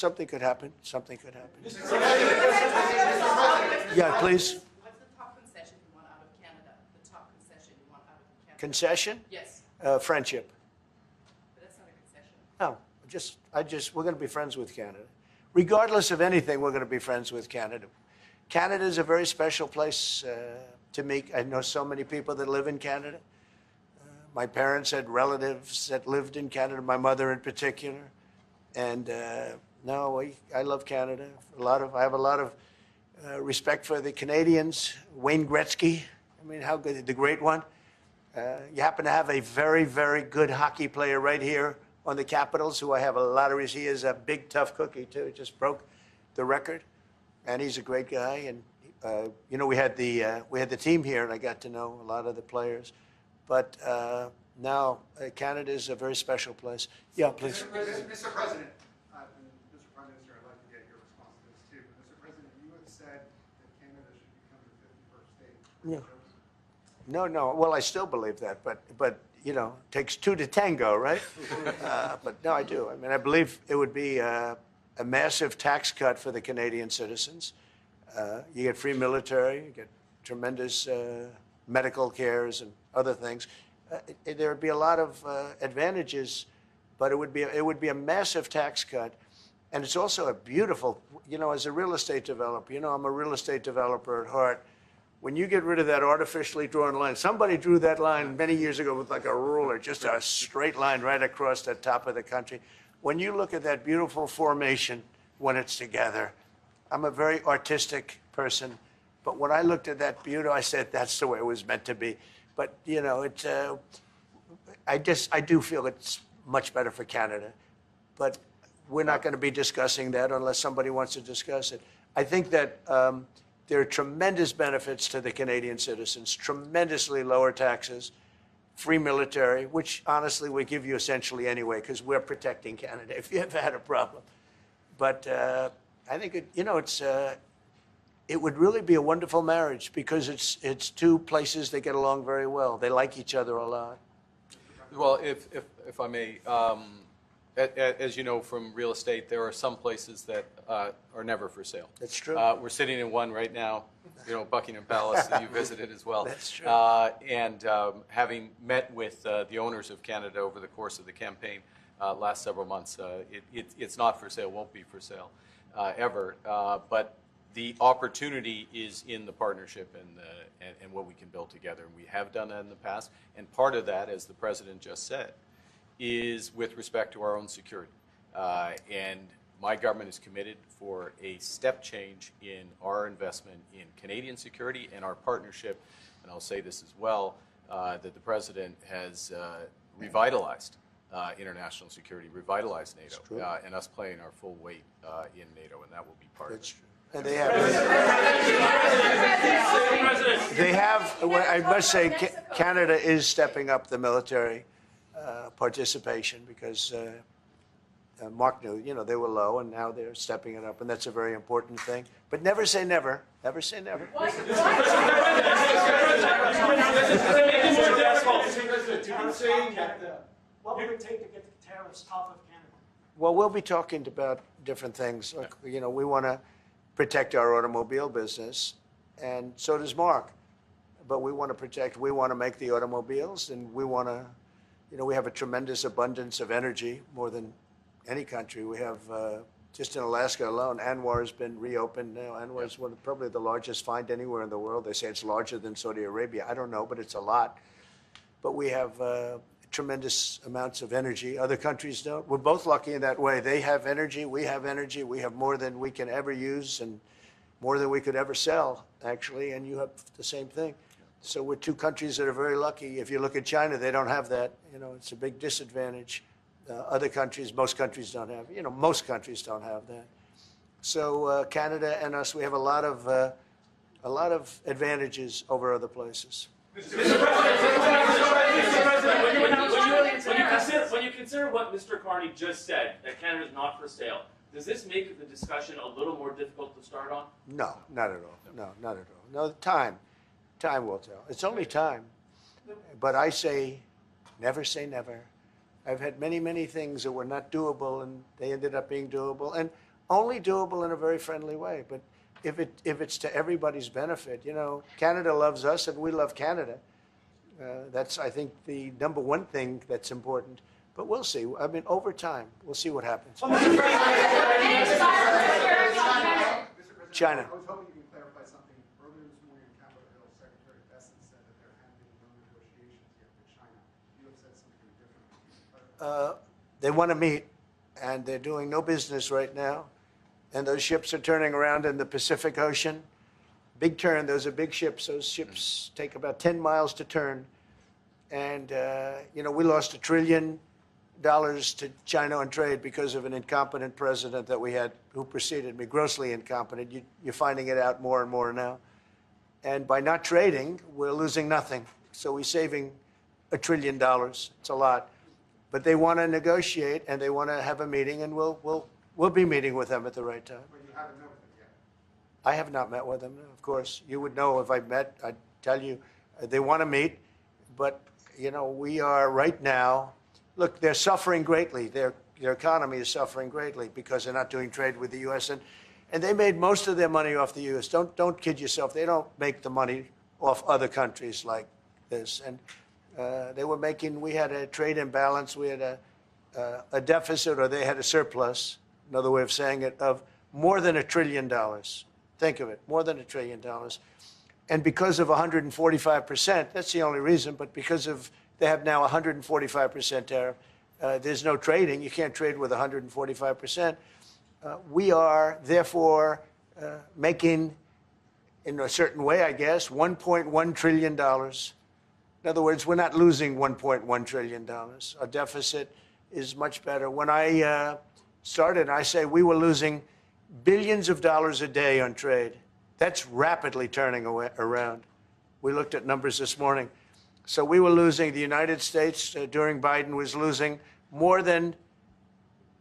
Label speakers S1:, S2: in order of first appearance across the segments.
S1: something could happen. Something could happen. Yeah, please.
S2: What's the top concession you want out of Canada? The top concession you want out of Canada?
S1: Concession?
S2: Yes.
S1: Friendship.
S2: But that's not a concession.
S1: No, we're going to be friends with Canada. Regardless of anything, we're going to be friends with Canada. Canada is a very special place to me. I know so many people that live in Canada. My parents had relatives that lived in Canada, my mother in particular. And I love Canada. I have a lot of respect for the Canadians. Wayne Gretzky, I mean, how good, the great one. You happen to have a very, very good hockey player right here on the Capitals, who I have a lot of respect. He is a big, tough cookie, too. He just broke the record. And he's a great guy. And, we had the team here, and I got to know a lot of the players. But now Canada is a very special place. Yeah, please.
S3: Mr. President, and Mr. Prime Minister, I'd like to get your response to this, too. Mr. President, you have said that Canada should become the 51st state.
S1: Yeah. No. Well, I still believe that, but it takes two to tango, right? But no, I do. I mean, I believe it would be a massive tax cut for the Canadian citizens. You get free military, you get tremendous medical cares and other things. There would be a lot of advantages, but it would be a massive tax cut. And it's also a beautiful, as a real estate developer, I'm a real estate developer at heart. When you get rid of that artificially drawn line, somebody drew that line many years ago with like a ruler, just a straight line right across the top of the country. When you look at that beautiful formation when it's together, I'm a very artistic person, but when I looked at that beauty, I said that's the way it was meant to be. But I do feel it's much better for Canada, but we're not going to be discussing that unless somebody wants to discuss it. I think that there are tremendous benefits to the Canadian citizens, tremendously lower taxes, free military, which honestly we give you essentially anyway because we're protecting Canada if you ever had a problem. But I think it would really be a wonderful marriage because it's two places that get along very well. They like each other a lot.
S4: Well, if I may, as you know from real estate, there are some places that are never for sale.
S1: That's true.
S4: We're sitting in one right now, Buckingham Palace that you visited as well.
S1: That's true.
S4: And having met with the owners of Canada over the course of the campaign last several months, it's not for sale, won't be for sale ever. But the opportunity is in the partnership and what we can build together. And we have done that in the past. And part of that, as the President just said, is with respect to our own security. And my government is committed for a step change in our investment in Canadian security and our partnership. And I'll say this as well, that the President has revitalized international security, revitalized NATO, and us playing our full weight in NATO, and that will be part of it.
S1: And they have, I must say, Canada is stepping up the military participation because Mark knew, they were low, and now they're stepping it up, and that's a very important thing. But never say never. Never say never.
S5: What would it take to get the tariffs off of Canada?
S1: Well, we'll be talking about different things. Like, we want to protect our automobile business, and so does Mark. But we want to make the automobiles, and we want to, we have a tremendous abundance of energy, more than any country. We have, just in Alaska alone, ANWR has been reopened now. ANWR is probably the largest find anywhere in the world. They say it's larger than Saudi Arabia. I don't know, but it's a lot. But we have tremendous amounts of energy. Other countries don't. We're both lucky in that way. They have energy. We have energy. We have more than we can ever use and more than we could ever sell, actually, and you have the same thing. So we're two countries that are very lucky. If you look at China, they don't have that. It's a big disadvantage. Other countries, most countries don't have. Most countries don't have that. So Canada and us, we have a lot of advantages over other places.
S6: Mr. President, when you consider what Mr. Carney just said, that Canada is not for sale, does this make the discussion a little more difficult to start on?
S1: No, not at all. No, not at all. No, time will tell. It's only time. But I say never. I've had many, many things that were not doable, and they ended up being doable. And only doable in a very friendly way. But if it's to everybody's benefit, you know, Canada loves us and we love Canada. That's, I think, the number one thing that's important. But we'll see. I mean, over time, we'll see what happens.
S3: Mr.
S1: China.
S3: I was hoping you can clarify something. Earlier this morning on Capitol Hill, Secretary Bessent said that there hadn't been no negotiations yet with China. You have said something different.
S1: They want to meet, and they're doing no business right now. And those ships are turning around in the Pacific Ocean. Big turn. Those are big ships. Those ships take about 10 miles to turn. And, you know, we lost $1 trillion to China on trade because of an incompetent president that we had who preceded me, grossly incompetent. You're finding it out more and more now. And by not trading, we're losing nothing. So we're saving $1 trillion. It's a lot. But they want to negotiate and they want to have a meeting, and we'll be meeting with them at the right time.
S3: But you haven't met with them yet.
S1: I have not met with them, of course. You would know if I met. I'd tell you. They want to meet, but, you know, we are right now. Look, they're suffering greatly. Their economy is suffering greatly because they're not doing trade with the U.S. And they made most of their money off the U.S. Don't kid yourself. They don't make the money off other countries like this. And they were making. We had a trade imbalance. We had a deficit, or they had a surplus. Another way of saying it, of more than $1 trillion. Think of it, more than $1 trillion. And because of 145%, that's the only reason. But because of they have now 145% tariff. There's no trading. You can't trade with 145%. We are, therefore, making, in a certain way, I guess, $1.1 trillion. In other words, we're not losing $1.1 trillion. Our deficit is much better. When I started, I say we were losing billions of dollars a day on trade. That's rapidly turning around. We looked at numbers this morning. So we were losing, the United States during Biden was losing more than,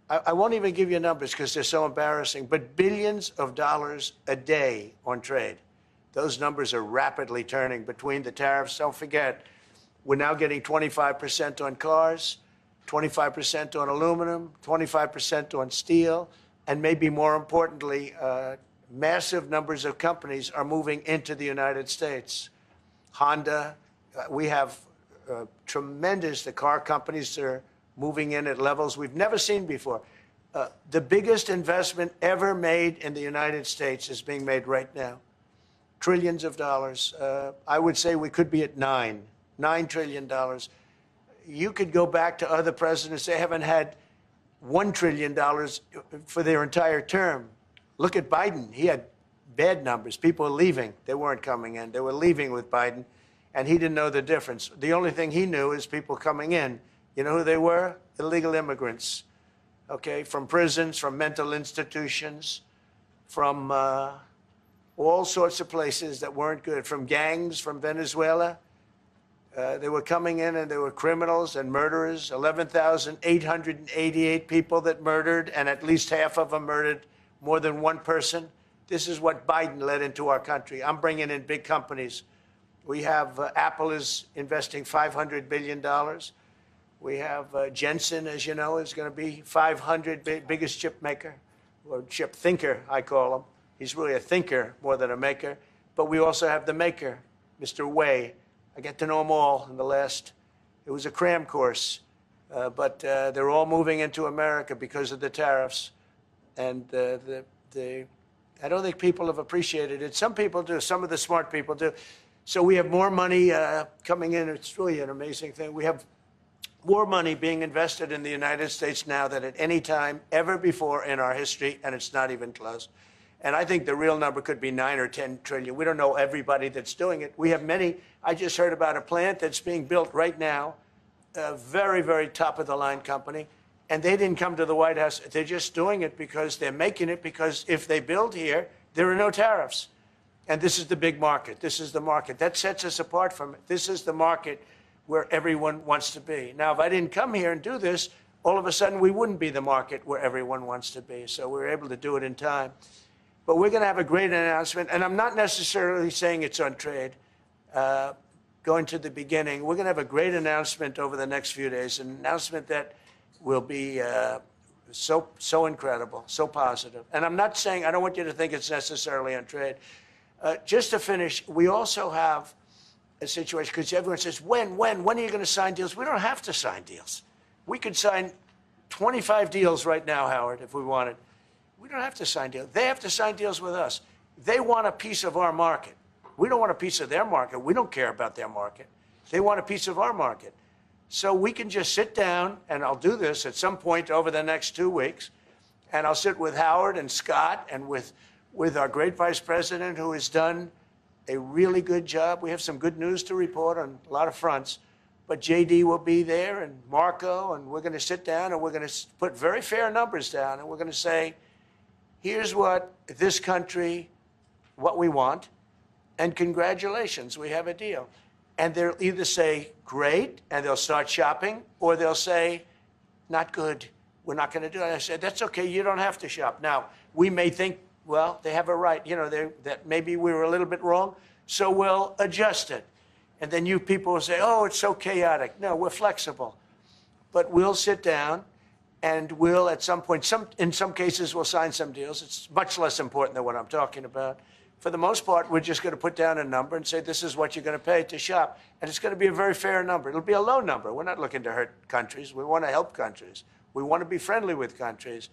S1: I won't even give you numbers because they're so embarrassing, but billions of dollars a day on trade. Those numbers are rapidly turning between the tariffs. Don't forget, we're now getting 25% on cars, 25% on aluminum, 25% on steel, and maybe more importantly, massive numbers of companies are moving into the United States. Honda, we have tremendous, the car companies are moving in at levels we've never seen before. The biggest investment ever made in the United States is being made right now. Trillions of dollars. I would say we could be at $9 trillion. You could go back to other presidents. They haven't had $1 trillion for their entire term. Look at Biden. He had bad numbers. People were leaving. They weren't coming in. They were leaving with Biden. And he didn't know the difference. The only thing he knew is people coming in. You know who they were? Illegal immigrants, okay, from prisons, from mental institutions, from all sorts of places that weren't good, from gangs, from Venezuela. They were coming in and they were criminals and murderers, 11,888 people that murdered, and at least half of them murdered more than one person. This is what Biden led into our country. I'm bringing in big companies. We have Apple is investing $500 billion. We have Jensen, as you know, is going to be 500 biggest chip maker, or chip thinker, I call him. He's really a thinker more than a maker. But we also have the maker, Mr. Wei. I get to know them all in the last, it was a cram course. But they're all moving into America because of the tariffs. And I don't think people have appreciated it. Some people do. Some of the smart people do. So we have more money coming in. It's really an amazing thing. We have more money being invested in the United States now than at any time ever before in our history, and it's not even close. And I think the real number could be 9 or 10 trillion. We don't know everybody that's doing it. We have many. I just heard about a plant that's being built right now, a very, very top-of-the-line company, and they didn't come to the White House. They're just doing it because they're making it because if they build here, there are no tariffs. And this is the big market. This is the market. That sets us apart from it. This is the market where everyone wants to be. Now, if I didn't come here and do this, all of a sudden we wouldn't be the market where everyone wants to be. So we're able to do it in time. But we're going to have a great announcement. And I'm not necessarily saying it's on trade. Going to the beginning, we're going to have a great announcement over the next few days, an announcement that will be so incredible, so positive. And I'm not saying, I don't want you to think it's necessarily on trade. Just to finish, we also have a situation, because everyone says, when are you going to sign deals? We don't have to sign deals. We could sign 25 deals right now, Howard, if we wanted. We don't have to sign deals. They have to sign deals with us. They want a piece of our market. We don't want a piece of their market. We don't care about their market. They want a piece of our market. So we can just sit down, and I'll do this at some point over the next 2 weeks, and I'll sit with Howard and Scott and with our great vice president, who has done a really good job. We have some good news to report on a lot of fronts, but JD will be there and Marco, and we're going to sit down and we're going to put very fair numbers down, and we're going to say, here's what this country, what we want, and congratulations, we have a deal. And they'll either say, great, and they'll start shopping, or they'll say, not good, we're not going to do it. I said, that's okay, you don't have to shop. Now, we may think, well, they have a right, that maybe we were a little bit wrong, so we'll adjust it. And then you people will say, oh, it's so chaotic. No, we're flexible. But we'll sit down, and we'll, at some point, in some cases, we'll sign some deals. It's much less important than what I'm talking about. For the most part, we're just going to put down a number and say, this is what you're going to pay to shop. And it's going to be a very fair number. It'll be a low number. We're not looking to hurt countries. We want to help countries. We want to be friendly with countries.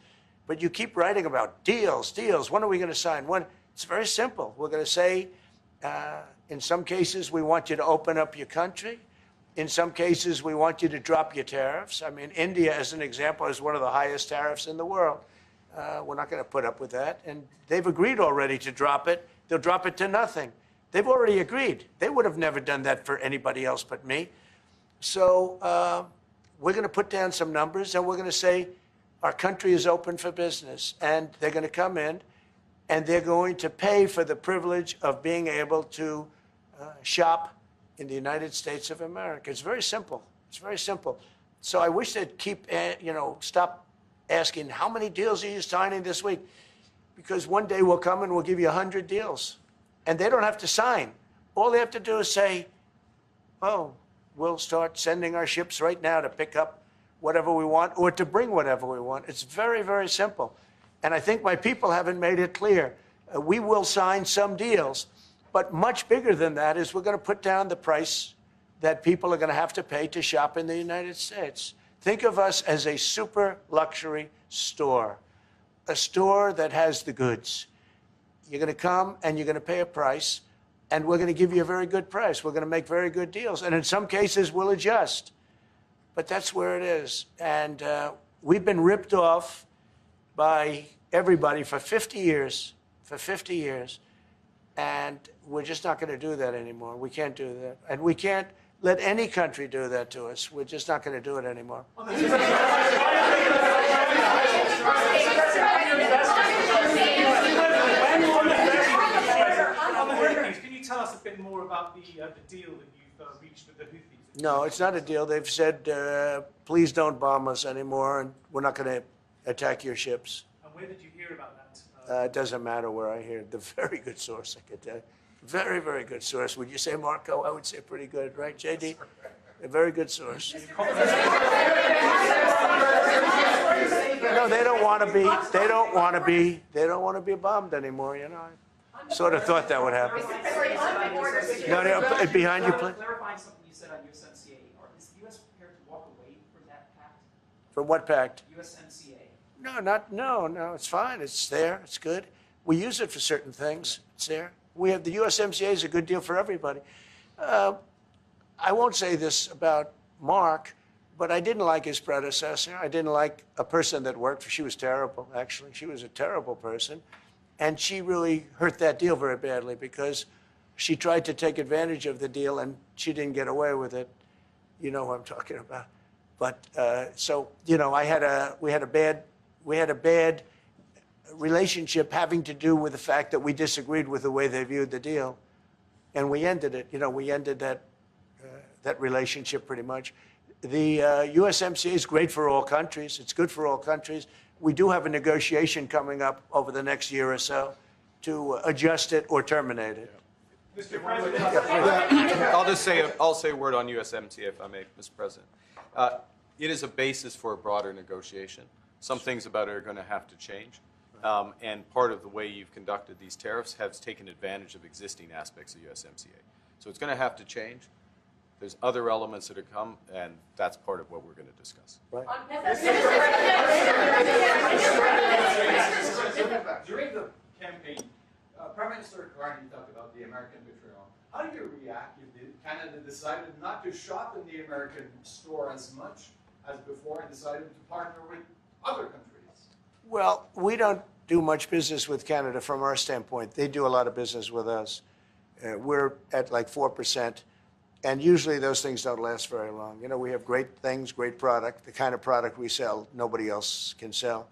S1: But you keep writing about deals. When are we going to sign? When? It's very simple. We're going to say, in some cases, we want you to open up your country. In some cases, we want you to drop your tariffs. I mean, India, as an example, has one of the highest tariffs in the world. We're not going to put up with that. And they've agreed already to drop it. They'll drop it to nothing. They've already agreed. They would have never done that for anybody else but me. So we're going to put down some numbers, and we're going to say our country is open for business. And they're going to come in, and they're going to pay for the privilege of being able to shop in the United States of America. It's very simple. It's very simple. So I wish they'd stop asking, how many deals are you signing this week? Because one day we'll come and we'll give you 100 deals. And they don't have to sign. All they have to do is say, oh, we'll start sending our ships right now to pick up whatever we want or to bring whatever we want. It's very, very simple. And I think my people haven't made it clear. We will sign some deals, but much bigger than that is we're going to put down the price that people are going to have to pay to shop in the United States. Think of us as a super luxury store, a store that has the goods. You're going to come and you're going to pay a price, and we're going to give you a very good price. We're going to make very good deals. And in some cases, we'll adjust. But that's where it is. And we've been ripped off by everybody for 50 years, and we're just not going to do that anymore. We can't do that. And we can't let any country do that to us. We're just not going to do it anymore.
S5: Can you tell us a bit more about the deal that you've reached with the Houthis?
S1: No, it's not a deal. They've said, please don't bomb us anymore, and we're not going to attack your ships.
S5: And where did you hear about that?
S1: It doesn't matter where I hear it. The very good source, I could tell you. Very, very good source. Would you say, Marco? I would say pretty good, right, JD? A very good source. No, they don't want to be. They don't want to be. They don't want to be bombed anymore. I sort of thought that would happen. No, behind you, please.
S7: Clarifying something you said on USMCA. Is the U.S. prepared to walk away from that pact?
S1: From what pact?
S7: USMCA.
S1: No. It's fine. It's there. It's good. We use it for certain things. It's there. We have the USMCA is a good deal for everybody. I won't say this about Mark, but I didn't like his predecessor. I didn't like a person that worked for. She was terrible, actually. She was a terrible person. And she really hurt that deal very badly because she tried to take advantage of the deal and she didn't get away with it. You know who I'm talking about. But we had a bad relationship having to do with the fact that we disagreed with the way they viewed the deal, and we ended it. We ended that relationship pretty much. The USMCA is great for all countries. It's good for all countries. We do have a negotiation coming up over the next year or so to adjust it or terminate it.
S5: Mr. President.
S4: I'll say a word on USMCA, if I may, Mr. President. It is a basis for a broader negotiation. Some things about it are going to have to change. And part of the way you've conducted these tariffs has taken advantage of existing aspects of USMCA. So it's going to have to change. There's other elements that are come, and that's part of what we're going to discuss.
S1: Right.
S8: During the campaign, Prime Minister Carney talked about the American betrayal. How do you react if Canada decided not to shop in the American store as much as before and decided to partner with other countries?
S1: Well, we don't do much business with Canada from our standpoint. They do a lot of business with us. We're at like 4%. And usually those things don't last very long. You know, we have great things, great product. The kind of product we sell, nobody else can sell,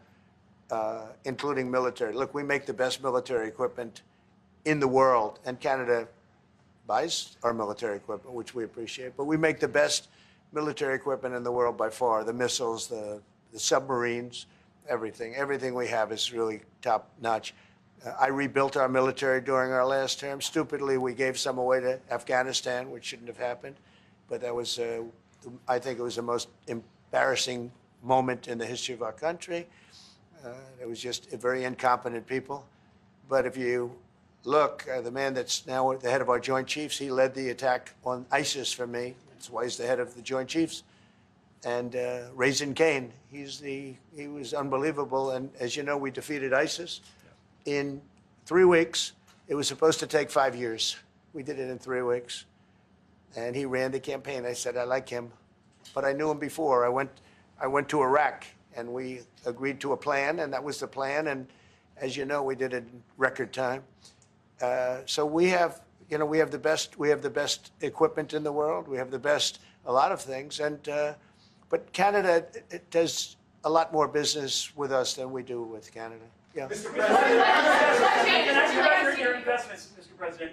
S1: including military. Look, we make the best military equipment in the world, and Canada buys our military equipment, which we appreciate. But we make the best military equipment in the world by far. The missiles, the submarines, everything. Everything we have is really top notch. I rebuilt our military during our last term. Stupidly, we gave some away to Afghanistan, which shouldn't have happened. But that was, I think it was the most embarrassing moment in the history of our country. It was just very incompetent people. But if you look, the man that's now the head of our Joint Chiefs, he led the attack on ISIS for me. That's why he's the head of the Joint Chiefs. And Raisin Kane, he was unbelievable. And as you know, we defeated ISIS in 3 weeks. It was supposed to take 5 years. We did it in 3 weeks. And he ran the campaign. I said, I like him. But I knew him before. I went to Iraq, and we agreed to a plan, and that was the plan. And as you know, we did it in record time. So we have, you know, we have the best equipment in the world. We have the best, a lot of things. And but Canada, it does a lot more business with us than we do with Canada. Yeah.
S7: Mr. President, and as you record your investments, Mr. President,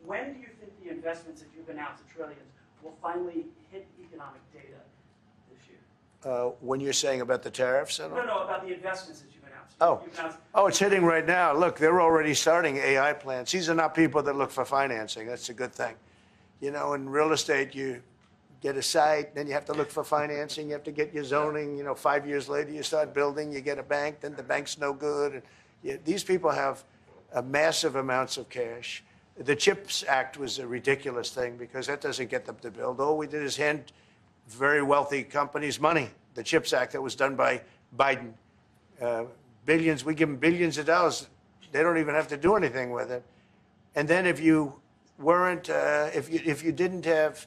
S7: when do you think the investments that you've announced, the trillions, will finally hit economic data this year?
S1: When you're saying about the tariffs?
S7: No, about the investments that you've announced.
S1: Oh, it's hitting right now. Look, they're already starting AI plants. These are not people that look for financing. That's a good thing. You know, in real estate, you get a site, then you have to look for financing, you have to get your zoning, you know, 5 years later you start building, you get a bank, then the bank's no good. And these people have massive amounts of cash. The CHIPS Act was a ridiculous thing because that doesn't get them to build. All we did is hand very wealthy companies money. The CHIPS Act that was done by Biden. Billions, we give them billions of dollars. They don't even have to do anything with it. And then if you weren't, if you didn't have,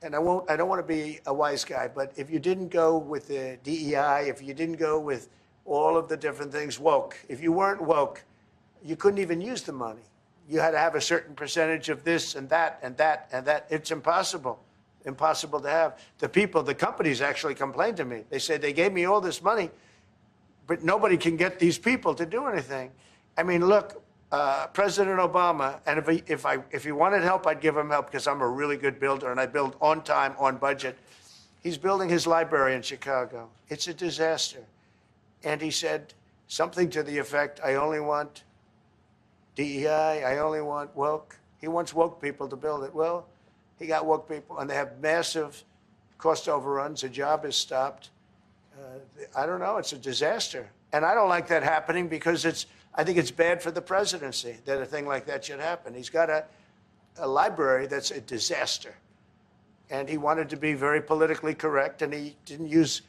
S1: and I don't want to be a wise guy, but if you didn't go with the DEI, if you didn't go with all of the different things, woke, if you weren't woke, you couldn't even use the money. You had to have a certain percentage of this and that and that and that. It's impossible to have. The companies actually complained to me. They said they gave me all this money, but nobody can get these people to do anything. I mean, look, President Obama, and if he wanted help, I'd give him help because I'm a really good builder and I build on time, on budget. He's building his library in Chicago. It's a disaster. And he said something to the effect, I only want DEI, I only want woke. He wants woke people to build it. Well, he got woke people, and they have massive cost overruns. The job is stopped. I don't know. It's a disaster. And I don't like that happening because I think it's bad for the presidency that a thing like that should happen. He's got a library that's a disaster. And he wanted to be very politically correct, and he didn't use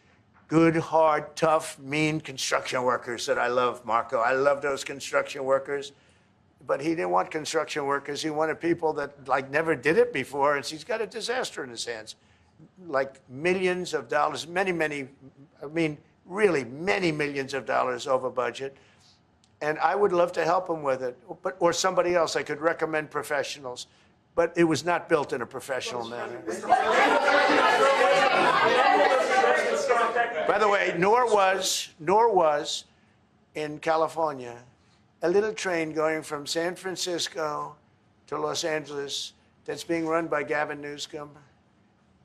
S1: good, hard, tough, mean construction workers that I love, Marco. I love those construction workers. But he didn't want construction workers. He wanted people that, like, never did it before. And he's got a disaster in his hands. Like millions of dollars, really many millions of dollars over budget. And I would love to help him with it, or somebody else. I could recommend professionals, but it was not built in a professional manner. By the way, nor was in California a little train going from San Francisco to Los Angeles that's being run by Gavin Newsom,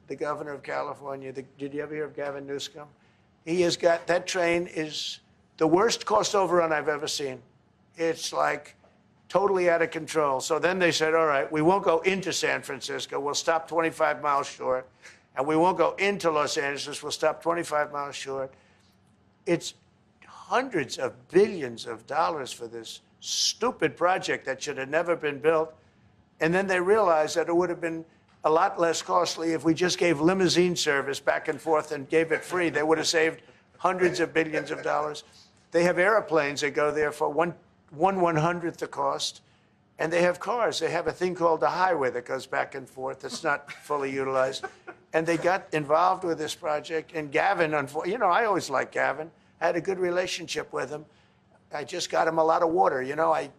S1: the governor of California. Did you ever hear of Gavin Newsom? He has got, that train is the worst cost overrun I've ever seen. It's like totally out of control. So then they said, all right, we won't go into San Francisco. We'll stop 25 miles short. And we won't go into Los Angeles. We'll stop 25 miles short. It's hundreds of billions of dollars for this stupid project that should have never been built. And then they realized that it would have been a lot less costly if we just gave limousine service back and forth and gave it free. They would have saved hundreds of billions of dollars. They have airplanes that go there for one hundredth the cost. And they have cars. They have a thing called a highway that goes back and forth that's not fully utilized. And they got involved with this project. And Gavin, you know, I always liked Gavin. I had a good relationship with him. I just got him a lot of water. You know, I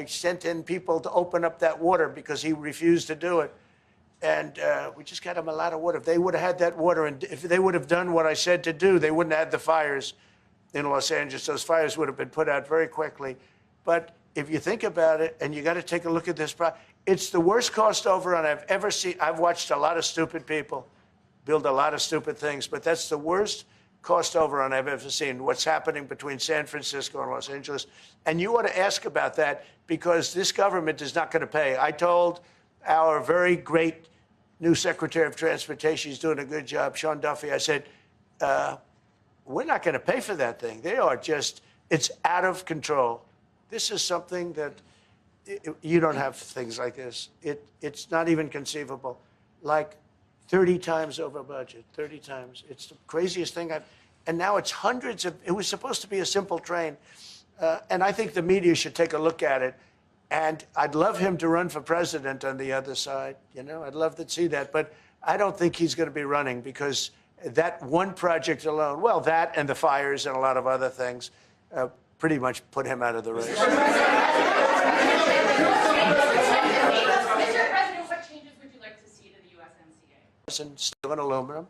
S1: sent in people to open up that water because he refused to do it. And we just got him a lot of water. If they would have had that water, and if they would have done what I said to do, they wouldn't have had the fires in Los Angeles. Those fires would have been put out very quickly. But if you think about it, and you got to take a look at this, it's the worst cost overrun I've ever seen. I've watched a lot of stupid people build a lot of stupid things, but that's the worst cost overrun I've ever seen. What's happening between San Francisco and Los Angeles. And you ought to ask about that because this government is not going to pay. I told our very great new Secretary of Transportation, he's doing a good job, Sean Duffy, I said, we're not going to pay for that thing. They are just, it's out of control. This is something that you don't have things like this. It's not even conceivable. Like 30 times over budget, 30 times. It's the craziest thing and now it's hundreds of, it was supposed to be a simple train. And I think the media should take a look at it. And I'd love him to run for president on the other side. You know, I'd love to see that. But I don't think he's going to be running because that one project alone, well, that and the fires and a lot of other things, pretty much put him out of the race.
S2: Mr. President, what changes would you like to see to the USMCA?
S1: And steel and aluminum.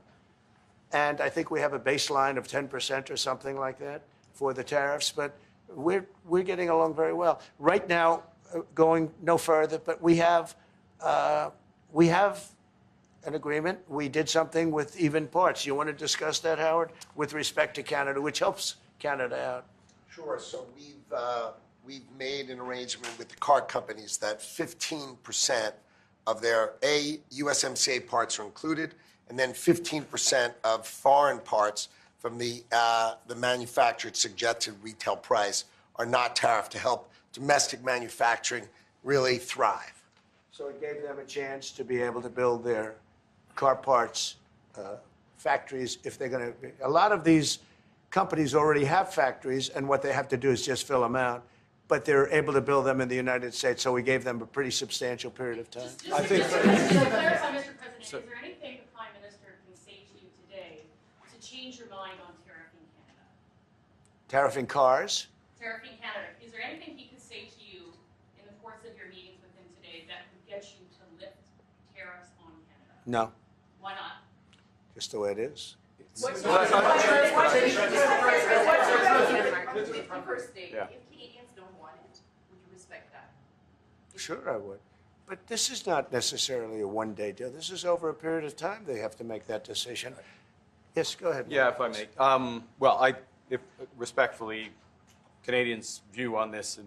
S1: And I think we have a baseline of 10% or something like that for the tariffs. But we're getting along very well. Right now, going no further, but we have an agreement. We did something with even parts. You want to discuss that, Howard, with respect to Canada, which helps Canada out?
S9: Sure. So we've made an arrangement with the car companies that 15% of their USMCA parts are included, and then 15% of foreign parts from the manufactured suggested retail price are not tariffed to help domestic manufacturing really thrive.
S1: So it gave them a chance to be able to build their car parts factories if they're going to. A lot of these companies already have factories, and what they have to do is just fill them out. But they're able to build them in the United States, so we gave them a pretty substantial period of time.
S2: I think. Just to clarify, Mr. President, is there anything the Prime Minister can say to you today to change your mind on tariffing Canada?
S1: Tariffing cars?
S2: Tariffing Canada. Is there anything he could say to you in the course of your meetings with him today that would get you to lift tariffs on Canada?
S1: No.
S2: Why not?
S1: Just the way it is.
S2: What's the first date?
S4: Yeah.
S2: If Canadians don't want it, would you respect that?
S1: Sure, I would. But this is not necessarily a one-day deal. This is over a period of time they have to make that decision. Yes, go ahead.
S4: Yeah, if I may. Well, respectfully, Canadians' view on this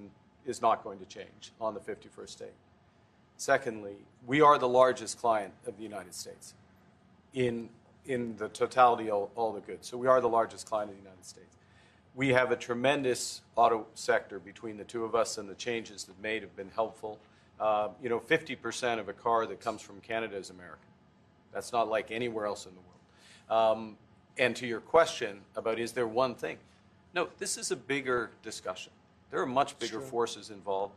S4: is not going to change on the 51st state. Secondly, we are the largest client of the United States in the totality of all the goods. So we are the largest client of the United States. We have a tremendous auto sector between the two of us, and the changes that made have been helpful. 50% of a car that comes from Canada is American. That's not like anywhere else in the world. And to your question about is there one thing? No, this is a bigger discussion. There are much bigger forces involved,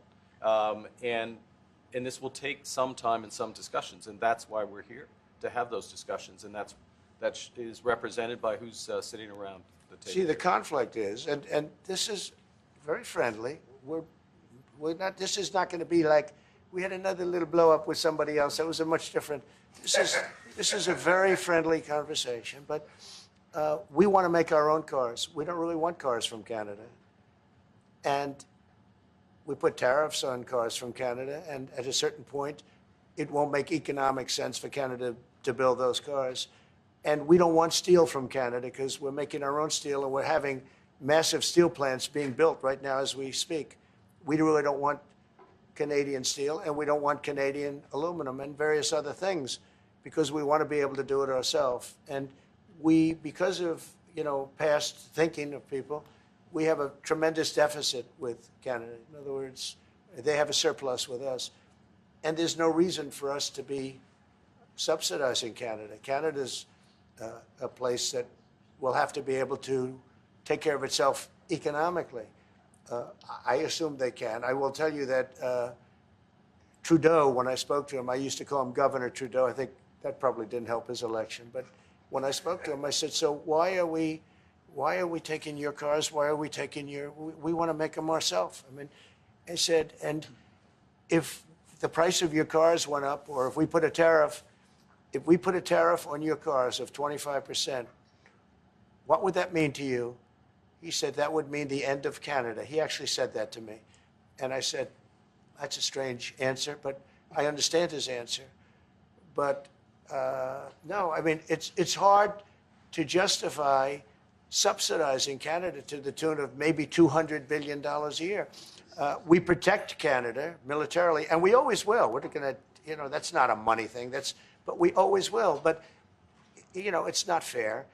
S4: and this will take some time and some discussions, and that's why we're here, to have those discussions, and that is represented by who's sitting around the table.
S1: See, the conflict is, and this is very friendly. We're not. This is not going to be like we had another little blow up with somebody else. That was a much different. This is a very friendly conversation, but we want to make our own cars. We don't really want cars from Canada, and we put tariffs on cars from Canada, and at a certain point, it won't make economic sense for Canada to build those cars. And we don't want steel from Canada because we're making our own steel, and we're having massive steel plants being built right now as we speak. We really don't want Canadian steel, and we don't want Canadian aluminum and various other things because we want to be able to do it ourselves. And because of past thinking of people, we have a tremendous deficit with Canada. In other words, they have a surplus with us. And there's no reason for us to be subsidizing Canada. Canada's a place that will have to be able to take care of itself economically. I assume they can. I will tell you that Trudeau, when I spoke to him, I used to call him Governor Trudeau. I think that probably didn't help his election. But when I spoke to him, I said, so why are we taking your cars? Why are we taking we want to make them ourselves. I mean, I said, and if the price of your cars went up, or if we put a tariff on your cars of 25%, what would that mean to you? He said, that would mean the end of Canada. He actually said that to me. And I said, that's a strange answer, but I understand his answer. But no, I mean, it's hard to justify subsidizing Canada to the tune of maybe $200 billion a year. We protect Canada militarily, and we always will. We're going to, that's not a money thing. But we always will. But, it's not fair.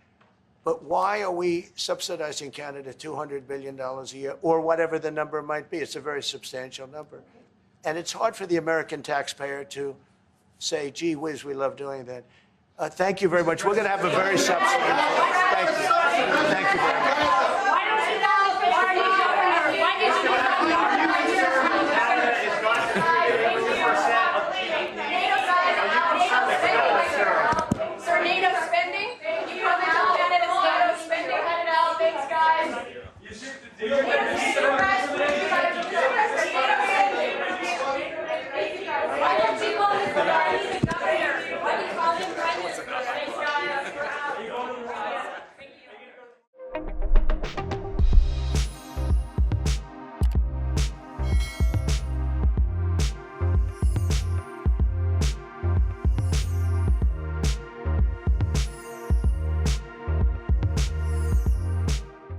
S1: But why are we subsidizing Canada $200 billion a year, or whatever the number might be? It's a very substantial number. And it's hard for the American taxpayer to say, gee whiz, we love doing that. Thank you very much. We're going to have a very substantive. Thank you. Thank you very much.